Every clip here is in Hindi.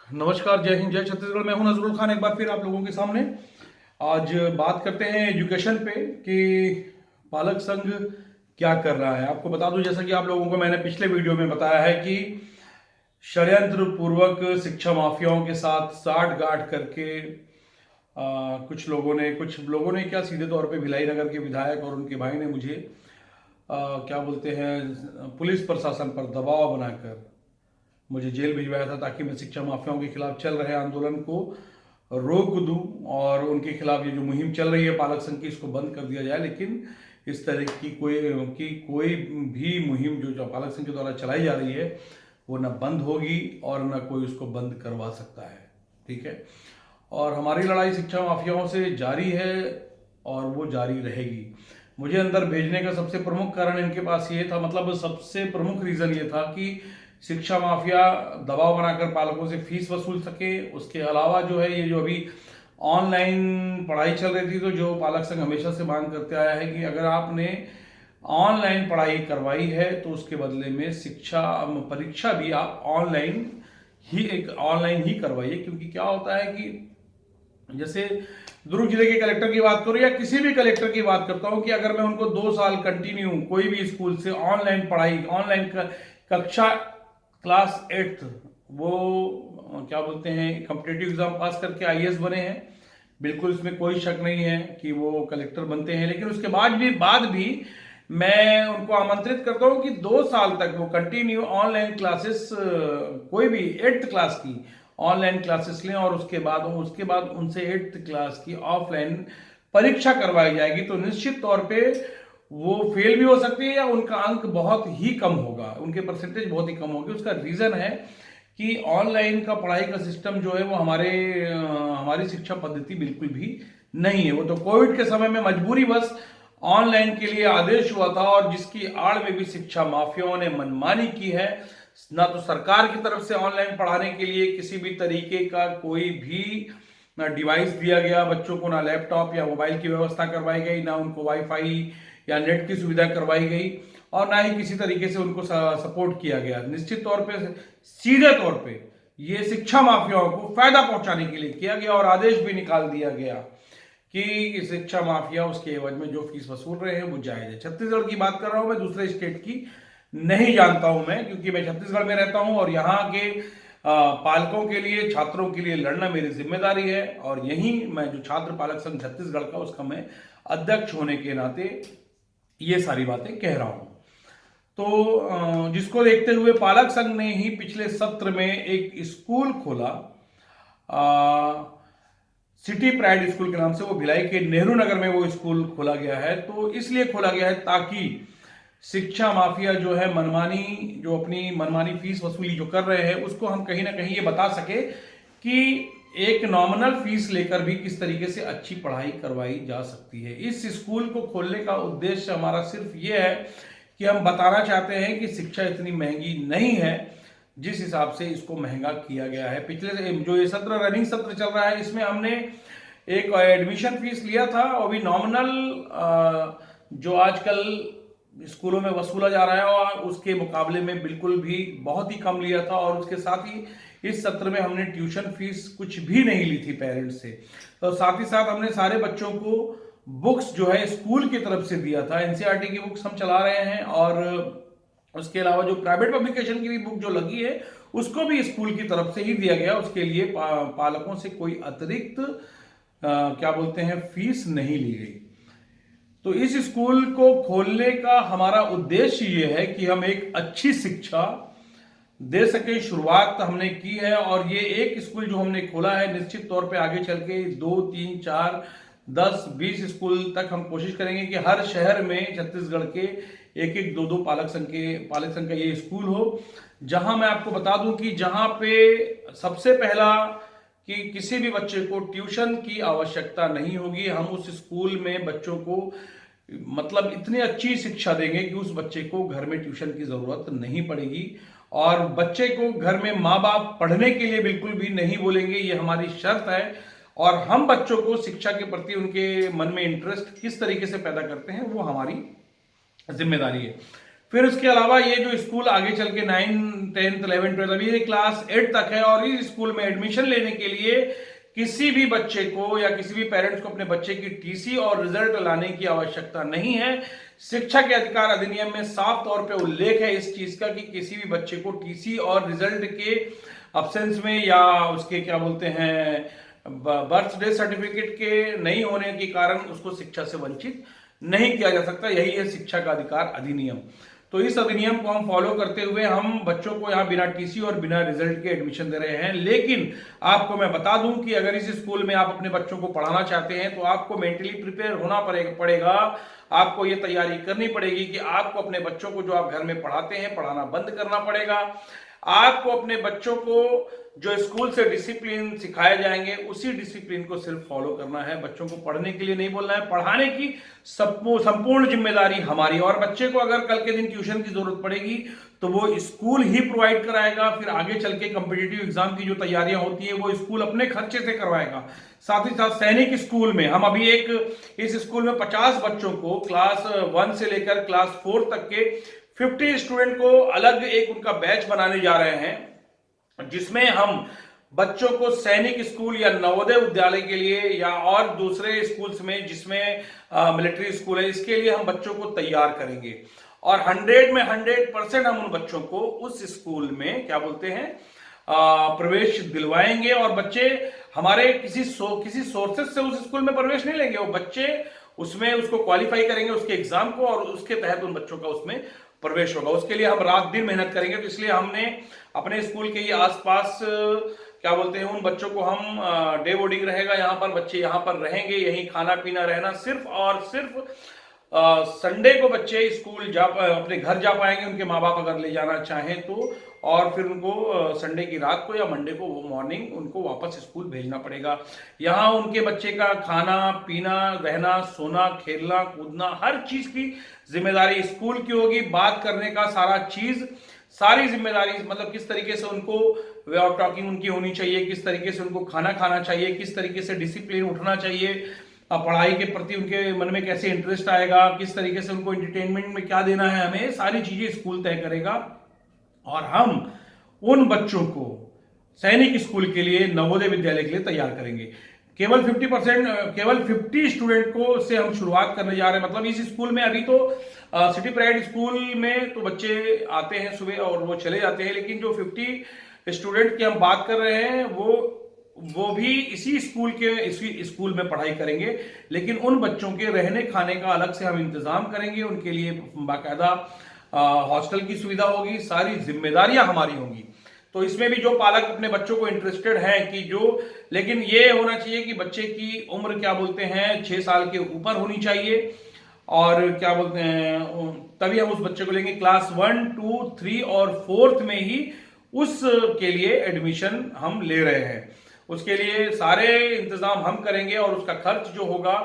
नमस्कार, जय हिंद, जय छत्तीसगढ़। मैं हूं नजरुल खान, एक बार फिर आप लोगों के सामने। आज बात करते हैं एजुकेशन पे कि पालक संघ क्या कर रहा है। आपको बता दूं, जैसा कि आप लोगों को मैंने पिछले वीडियो में बताया है कि षड्यंत्र पूर्वक शिक्षा माफियाओं के साथ साठ गांठ करके कुछ लोगों ने क्या, सीधे तौर पे भिलाई नगर के विधायक और उनके भाई ने मुझे क्या बोलते हैं, पुलिस प्रशासन पर दबाव बनाकर मुझे जेल भिजवाया था, ताकि मैं शिक्षा माफियाओं के खिलाफ चल रहे आंदोलन को रोक दूं और उनके खिलाफ ये जो मुहिम चल रही है पालक संघ की, इसको बंद कर दिया जाए। लेकिन इस तरह की कोई भी मुहिम जो पालक संघ के द्वारा चलाई जा रही है, वो न बंद होगी और न कोई उसको बंद करवा सकता है। ठीक है। और हमारी लड़ाई शिक्षा माफियाओं से जारी है और वो जारी रहेगी। मुझे अंदर भेजने का सबसे प्रमुख कारण इनके पास ये था, मतलब सबसे प्रमुख रीजन ये था कि शिक्षा माफिया दबाव बनाकर पालकों से फीस वसूल सके। उसके अलावा जो है, ये जो अभी ऑनलाइन पढ़ाई चल रही थी, तो जो पालक संघ हमेशा से मांग करते आया है कि अगर आपने ऑनलाइन पढ़ाई करवाई है तो उसके बदले में शिक्षा परीक्षा भी आप ऑनलाइन ही करवाइए। क्योंकि क्या होता है कि जैसे दुर्ग जिले के कलेक्टर की बात करूं या किसी भी कलेक्टर की बात करता हूं, कि अगर मैं उनको 2 साल कंटिन्यू कोई भी स्कूल से ऑनलाइन पढ़ाई, ऑनलाइन कक्षा क्लास 8th, वो क्या बोलते हैं, कॉम्पिटेटिव एग्जाम पास करके आईएएस बने हैं, बिल्कुल इसमें कोई शक नहीं है कि वो कलेक्टर बनते हैं। लेकिन उसके बाद भी मैं उनको आमंत्रित करता हूं कि 2 साल तक वो कंटिन्यू ऑनलाइन क्लासेस, कोई भी 8th क्लास की ऑनलाइन क्लासेस लें, और उसके बाद उनसे 8th क्लास की ऑफलाइन परीक्षा करवाई जाएगी। तो निश्चित तौर पे वो फेल भी हो सकती है या उनका अंक बहुत ही कम होगा, उनके परसेंटेज बहुत ही कम होगी। उसका रीजन है कि ऑनलाइन का पढ़ाई का सिस्टम जो है वो हमारी शिक्षा पद्धति बिल्कुल भी नहीं है। वो तो कोविड के समय में मजबूरी बस ऑनलाइन के लिए आदेश हुआ था, और जिसकी आड़ में भी शिक्षा माफियाओं ने मनमानी की है। ना तो सरकार की तरफ से ऑनलाइन पढ़ाने के लिए किसी भी तरीके का कोई भी ना डिवाइस दिया गया बच्चों को, ना लैपटॉप या मोबाइल की व्यवस्था करवाई गई, ना उनको वाईफाई या नेट की सुविधा करवाई गई, और ना ही किसी तरीके से उनको सपोर्ट किया गया। निश्चित तौर पे, सीधे तौर पे ये शिक्षा माफियाओं को फायदा पहुंचाने के लिए किया गया, और आदेश भी निकाल दिया गया कि शिक्षा माफिया उसके एवज में जो फीस वसूल रहे हैं वो जायज है। छत्तीसगढ़ की बात कर रहा हूं मैं, दूसरे स्टेट की नहीं जानता हूं मैं, क्योंकि मैं छत्तीसगढ़ में रहता हूं और यहाँ के पालकों के लिए, छात्रों के लिए लड़ना मेरी जिम्मेदारी है। और यही मैं जो छात्र पालक संघ छत्तीसगढ़ का, उसका मैं अध्यक्ष होने के नाते ये सारी बातें कह रहा हूं। तो जिसको देखते हुए पालक संघ ने ही पिछले सत्र में एक स्कूल खोला, सिटी प्राइड स्कूल के नाम से। वो भिलाई के नेहरू नगर में वो स्कूल खोला गया है। तो इसलिए खोला गया है ताकि शिक्षा माफिया जो है अपनी मनमानी फीस वसूली जो कर रहे हैं, उसको हम कहीं ना कहीं ये बता सके कि एक नॉमिनल फीस लेकर भी किस तरीके से अच्छी पढ़ाई करवाई जा सकती है। इस स्कूल को खोलने का उद्देश्य हमारा सिर्फ ये है कि हम बताना चाहते हैं कि शिक्षा इतनी महंगी नहीं है जिस हिसाब से इसको महंगा किया गया है। पिछले जो ये सत्र, रनिंग सत्र चल रहा है, इसमें हमने एक एडमिशन फीस लिया था, और भी नॉमिनल जो आजकल स्कूलों में वसूला जा रहा है, और उसके मुकाबले में बिल्कुल भी बहुत ही कम लिया था। और उसके साथ ही इस सत्र में हमने ट्यूशन फीस कुछ भी नहीं ली थी पेरेंट्स से। तो साथ ही साथ हमने सारे बच्चों को बुक्स जो है स्कूल की तरफ से दिया था। एनसीईआरटी की बुक्स हम चला रहे हैं, और उसके अलावा जो प्राइवेट पब्लिकेशन की भी बुक जो लगी है, उसको भी स्कूल की तरफ से ही दिया गया। उसके लिए पालकों से कोई अतिरिक्त क्या बोलते हैं, फीस नहीं ली गई। तो इस स्कूल को खोलने का हमारा उद्देश्य ये है कि हम एक अच्छी शिक्षा दे सके। शुरुआत हमने की है, और ये एक स्कूल जो हमने खोला है, निश्चित तौर पे आगे चल के 2, 3, 4, 10, 20 स्कूल तक हम कोशिश करेंगे कि हर शहर में छत्तीसगढ़ के एक एक, दो पालक संघ का ये स्कूल हो। जहां मैं आपको बता दूं कि जहां पे सबसे पहला कि किसी भी बच्चे को ट्यूशन की आवश्यकता नहीं होगी। हम उस स्कूल में बच्चों को मतलब इतनी अच्छी शिक्षा देंगे कि उस बच्चे को घर में ट्यूशन की जरूरत नहीं पड़ेगी, और बच्चे को घर में माँ बाप पढ़ने के लिए बिल्कुल भी नहीं बोलेंगे, ये हमारी शर्त है। और हम बच्चों को शिक्षा के प्रति उनके मन में इंटरेस्ट किस तरीके से पैदा करते हैं, वो हमारी जिम्मेदारी है। फिर उसके अलावा ये जो स्कूल आगे चल के 9 10th 11th 12th, अभी ये क्लास 8 तक है और इस स्कूल में एडमिशन लेने के लिए किसी भी बच्चे को या किसी भी पेरेंट्स को अपने बच्चे की टीसी और रिजल्ट लाने की आवश्यकता नहीं है। शिक्षा के अधिकार अधिनियम में साफ तौर पे उल्लेख है इस चीज का कि किसी भी बच्चे को टीसी और रिजल्ट के अब्सेंस में या उसके क्या बोलते हैं बर्थडे सर्टिफिकेट के नहीं होने के कारण उसको शिक्षा से वंचित नहीं किया जा सकता। यही है शिक्षा का अधिकार अधिनियम। तो इस अधिनियम को हम फॉलो करते हुए हम बच्चों को यहाँ बिना टीसी और बिना रिजल्ट के एडमिशन दे रहे हैं। लेकिन आपको मैं बता दूं कि अगर इस स्कूल में आप अपने बच्चों को पढ़ाना चाहते हैं तो आपको मेंटली प्रिपेयर होना पड़ेगा। आपको ये तैयारी करनी पड़ेगी कि आपको अपने बच्चों को जो आप घर में पढ़ाते हैं पढ़ाना बंद करना पड़ेगा। आपको अपने बच्चों को जो स्कूल से डिसिप्लिन सिखाए जाएंगे उसी डिसिप्लिन को सिर्फ फॉलो करना है। बच्चों को पढ़ने के लिए नहीं बोलना है, पढ़ाने की संपूर्ण जिम्मेदारी हमारी। और बच्चे को अगर कल के दिन ट्यूशन की जरूरत पड़ेगी तो वो स्कूल ही प्रोवाइड कराएगा। फिर आगे चल के कॉम्पिटिटिव एग्जाम की जो तैयारियां होती है वो स्कूल अपने खर्चे से करवाएगा। साथ ही साथ सैनिक स्कूल में हम अभी इस स्कूल में 50 बच्चों को क्लास 1 से लेकर क्लास 4 तक के 50 स्टूडेंट को अलग एक उनका बैच बनाने जा रहे हैं, जिसमें हम बच्चों को सैनिक स्कूल या नवोदय विद्यालय के लिए या और दूसरे स्कूल्स में जिसमें मिलिट्री स्कूल है इसके लिए हम बच्चों को तैयार करेंगे। और 100 में 100% हम उन बच्चों को उस स्कूल में क्या बोलते हैं प्रवेश दिलवाएंगे। और बच्चे हमारे किसी सोर्सेज से उस स्कूल में प्रवेश नहीं लेंगे, वो बच्चे उसमें उसको क्वालिफाई करेंगे उसके एग्जाम को और उसके तहत उन बच्चों का उसमें प्रवेश होगा। उसके लिए हम रात दिन मेहनत करेंगे। तो इसलिए हमने अपने स्कूल के आसपास क्या बोलते हैं उन बच्चों को हम डे बोर्डिंग रहेगा, यहाँ पर बच्चे यहाँ पर रहेंगे, यहीं खाना पीना रहना, सिर्फ और सिर्फ संडे को बच्चे स्कूल अपने घर जा पाएंगे उनके माँ बाप अगर ले जाना चाहें तो। और फिर उनको संडे की रात को या मंडे को मॉर्निंग उनको वापस स्कूल भेजना पड़ेगा। यहाँ उनके बच्चे का खाना पीना रहना सोना खेलना कूदना हर चीज की जिम्मेदारी स्कूल की होगी। बात करने का सारी जिम्मेदारी मतलब किस तरीके से उनको वे ऑफ टॉकिंग उनकी होनी चाहिए, किस तरीके से उनको खाना खाना चाहिए, किस तरीके से डिसिप्लिन उठना चाहिए, पढ़ाई के प्रति उनके मन में कैसे इंटरेस्ट आएगा, किस तरीके से उनको एंटरटेनमेंट में क्या देना है, हमें सारी चीजें स्कूल तय करेगा। और हम उन बच्चों को सैनिक स्कूल के लिए नवोदय विद्यालय के लिए तैयार करेंगे। केवल 50 स्टूडेंट को से हम शुरुआत करने जा रहे हैं। मतलब इस स्कूल में अभी तो सिटी प्राइड स्कूल में तो बच्चे आते हैं सुबह और वो चले जाते हैं, लेकिन जो 50 स्टूडेंट की हम बात कर रहे हैं वो भी इसी स्कूल में पढ़ाई करेंगे। लेकिन उन बच्चों के रहने खाने का अलग से हम इंतजाम करेंगे, उनके लिए बाकायदा हॉस्टल की सुविधा होगी, सारी जिम्मेदारियां हमारी होंगी। तो इसमें भी जो पालक अपने बच्चों को इंटरेस्टेड हैं कि लेकिन ये होना चाहिए कि बच्चे की उम्र क्या बोलते हैं 6 साल के ऊपर होनी चाहिए। और क्या बोलते हैं तभी हम उस बच्चे को लेंगे। क्लास 1 2 3 और 4th में ही उसके लिए एडमिशन हम ले रहे हैं। उसके लिए सारे इंतजाम हम करेंगे और उसका खर्च जो होगा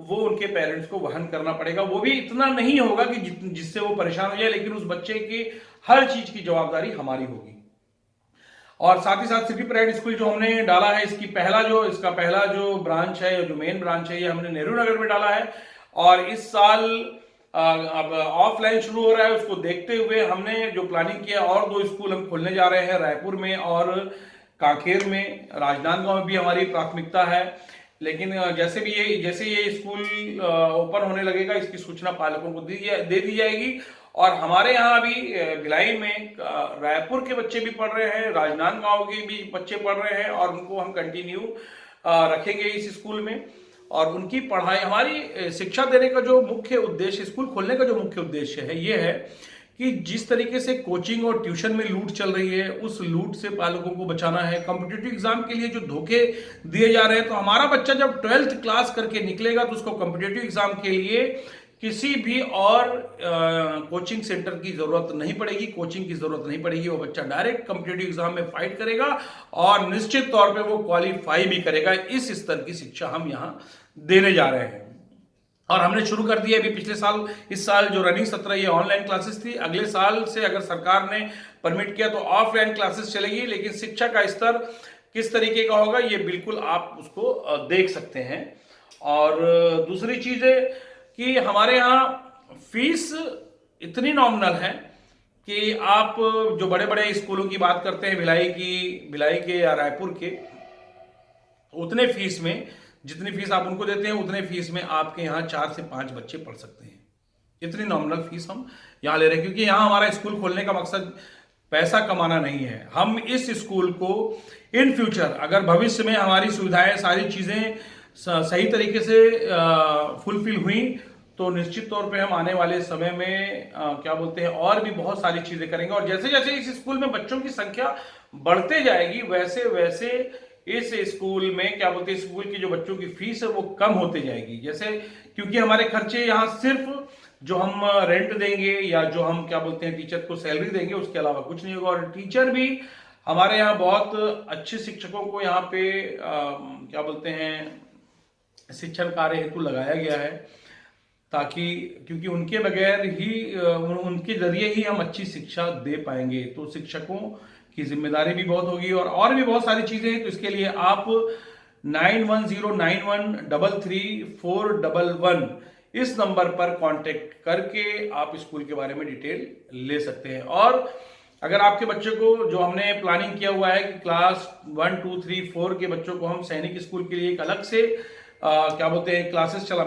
वो उनके पेरेंट्स को वहन करना पड़ेगा। वो भी इतना नहीं होगा कि जिससे वो परेशान हो जाए, लेकिन उस बच्चे की हर चीज की जवाबदारी हमारी होगी। और साथ ही साथ सिटी प्राइड स्कूल जो हमने डाला है इसका पहला जो ब्रांच है, जो मेन ब्रांच है, ये हमने नेहरू नगर में डाला है। और इस साल अब ऑफलाइन शुरू हो रहा है, उसको देखते हुए हमने जो प्लानिंग किया और 2 स्कूल हम खोलने जा रहे हैं, रायपुर में और कांकेर में। राजनांदगांव में भी हमारी प्राथमिकता है। लेकिन जैसे ये स्कूल ओपन होने लगेगा इसकी सूचना पालकों को दे दी जाएगी। और हमारे यहाँ अभी भिलाई में रायपुर के बच्चे भी पढ़ रहे हैं, राजनांदगांव के भी बच्चे पढ़ रहे हैं और उनको हम कंटिन्यू रखेंगे इस स्कूल में। और उनकी पढ़ाई हमारी शिक्षा देने का जो मुख्य उद्देश्य, स्कूल खोलने का जो मुख्य उद्देश्य है ये है कि जिस तरीके से कोचिंग और ट्यूशन में लूट चल रही है उस लूट से पालकों को बचाना है। कॉम्पिटिटिव एग्जाम के लिए जो धोखे दिए जा रहे हैं, तो हमारा बच्चा जब 12th क्लास करके निकलेगा तो उसको कॉम्पिटिटिव एग्जाम के लिए किसी भी और कोचिंग सेंटर की जरूरत नहीं पड़ेगी, कोचिंग की जरूरत नहीं पड़ेगी। वो बच्चा डायरेक्ट कॉम्पिटिटिव एग्जाम में फाइट करेगा और निश्चित तौर पे वो क्वालिफाई भी करेगा। इस स्तर की शिक्षा हम यहाँ देने जा रहे हैं। और हमने शुरू कर दिया अभी पिछले साल, इस साल जो रनिंग सत्र ये ऑनलाइन क्लासेस थी। अगले साल से अगर सरकार ने परमिट किया तो ऑफलाइन क्लासेस चलेगी। लेकिन शिक्षा का स्तर किस तरीके का होगा ये बिल्कुल आप उसको देख सकते हैं। और दूसरी चीज है कि हमारे यहाँ फीस इतनी नॉमिनल है कि आप जो बड़े बड़े स्कूलों की बात करते हैं, भिलाई के या रायपुर के, उतने फीस में, जितनी फीस आप उनको देते हैं उतने फीस में आपके यहाँ 4 से 5 बच्चे पढ़ सकते हैं। इतनी नॉमिनल फीस हम यहाँ ले रहे हैं, क्योंकि यहाँ हमारा स्कूल खोलने का मकसद पैसा कमाना नहीं है। हम इस स्कूल को इन फ्यूचर, अगर भविष्य में हमारी सुविधाएं, सारी चीज़ें सही तरीके से फुलफिल हुई, तो निश्चित तौर पे हम आने वाले समय में क्या बोलते हैं, और भी बहुत सारी चीज़ें करेंगे। और जैसे जैसे इस स्कूल में बच्चों की संख्या बढ़ते जाएगी, वैसे वैसे इस स्कूल में क्या बोलते हैं, स्कूल की जो बच्चों की फीस है वो कम होते जाएगी। जैसे, क्योंकि हमारे खर्चे यहाँ सिर्फ जो हम रेंट देंगे या जो हम क्या बोलते हैं टीचर को सैलरी देंगे, उसके अलावा कुछ नहीं होगा। और टीचर भी हमारे यहाँ बहुत अच्छे शिक्षकों को यहाँ पे क्या बोलते हैं शिक्षण कार्य हेतु लगाया गया है, ताकि, क्योंकि उनके बगैर ही, उनके जरिए ही हम अच्छी शिक्षा दे पाएंगे। तो शिक्षकों की जिम्मेदारी भी बहुत होगी और भी बहुत सारी चीजें हैं। तो इसके लिए आप 9109133411 इस नंबर पर कांटेक्ट करके आप स्कूल के बारे में डिटेल ले सकते हैं। और अगर आपके बच्चे को, जो हमने प्लानिंग किया हुआ है कि क्लास 1, 2, 3, 4 के बच्चों को हम सैनिक स्कूल के लिए एक अलग से क्या बोलते हैं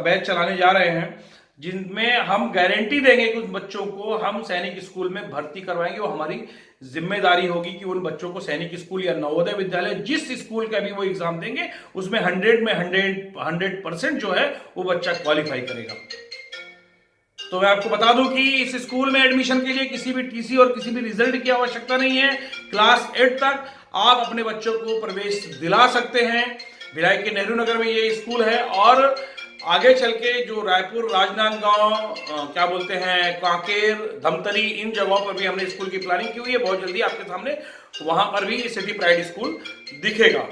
बैच चलाने जा रहे हैं, जिनमें हम गारंटी देंगे कि उन बच्चों को हम सैनिक स्कूल में भर्ती करवाएंगे। वो हमारी जिम्मेदारी होगी कि उन बच्चों को सैनिक स्कूल या नवोदय विद्यालय, जिस स्कूल का भी वो एग्जाम देंगे, उसमें 100% जो है वो बच्चा क्वालिफाई करेगा। तो मैं आपको बता दूं कि इस स्कूल में एडमिशन के लिए किसी भी टीसी और किसी भी रिजल्ट की आवश्यकता नहीं है। क्लास 8 तक आप अपने बच्चों को प्रवेश दिला सकते हैं। भिलाई के नेहरू नगर में ये स्कूल है, और आगे चल के जो रायपुर, राजनांदगांव, क्या बोलते हैं कांकेर, धमतरी, इन जगहों पर भी हमने स्कूल की प्लानिंग की हुई है। बहुत जल्दी आपके सामने वहां पर भी सिटी प्राइड स्कूल दिखेगा।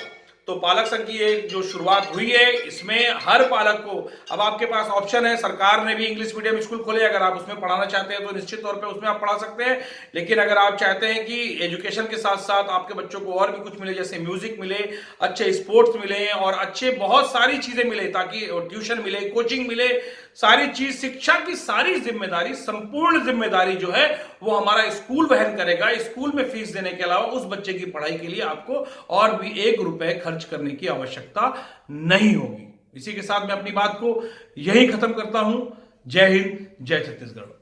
तो पालक संघ की एक जो शुरुआत हुई है, इसमें हर पालक को अब आपके पास ऑप्शन है। सरकार ने भी इंग्लिश मीडियम स्कूल खोले, अगर आप उसमें पढ़ाना चाहते हैं तो निश्चित तौर पे उसमें आप पढ़ा सकते हैं। लेकिन अगर आप चाहते हैं कि एजुकेशन के साथ साथ आपके बच्चों को और भी कुछ मिले, जैसे म्यूजिक मिले, अच्छे स्पोर्ट्स मिले और अच्छे बहुत सारी चीजें मिले, ताकि ट्यूशन मिले, कोचिंग मिले, सारी चीज, शिक्षा की सारी जिम्मेदारी, संपूर्ण जिम्मेदारी जो है वो हमारा स्कूल वहन करेगा। स्कूल में फीस देने के अलावा उस बच्चे की पढ़ाई के लिए आपको और भी 1 रुपए खर्च करने की आवश्यकता नहीं होगी। इसी के साथ मैं अपनी बात को यही खत्म करता हूं। जय हिंद, जय छत्तीसगढ़।